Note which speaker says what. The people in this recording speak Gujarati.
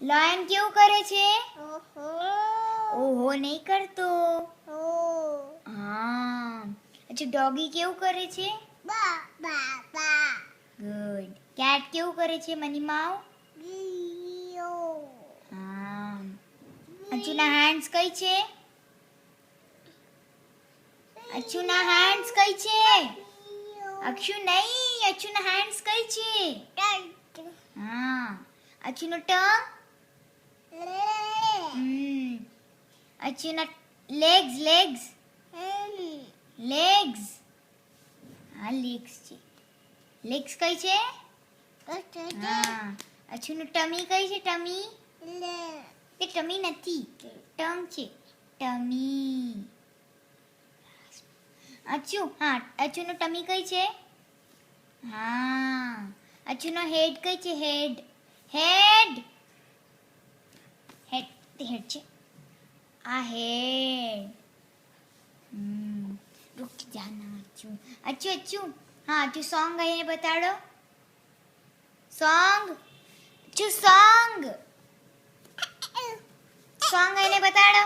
Speaker 1: લાયન કેવું કરે છે?
Speaker 2: ઓહો
Speaker 1: ઓહો નહીં કરતો.
Speaker 2: ઓ
Speaker 1: હા. અચ્છા ડોગી કેવું કરે છે?
Speaker 2: બા બા બા
Speaker 1: ગુડ. કેટ કેવું કરે છે મની માવ?
Speaker 2: ગીયો
Speaker 1: હા. અચ્છુના હેન્ડ્સ કઈ છે? અચ્છુના હેન્ડ્સ કઈ છે? અક્ષુ નહીં, અચ્છુના હેન્ડ્સ કઈ છે? હા. અચ્છુનો ટંગ? અચ્છુના લેગ્સ લેગ્સ લેગ્સ. હા લેગ્સ છે. લેગ્સ કઈ છે? હા. અચ્છુનું ટમી કઈ છે? ટમી? એ ટમી નથી, ટંગ છે. ટમી. અચ્છુ, હા અચ્છુનું ટમી કઈ છે? હા. અચ્છુનો હેડ કઈ છે? હેડ હેડ હેડ હેડ છે. આ હેડ. रुक जाना अच्चू. अच्चू अच्चू. हाँ अच्चू सॉन्ग गाइए बताड़ो. सॉन्ग. अच्चू सॉन्ग. सॉन्ग गाइए बताड़ो.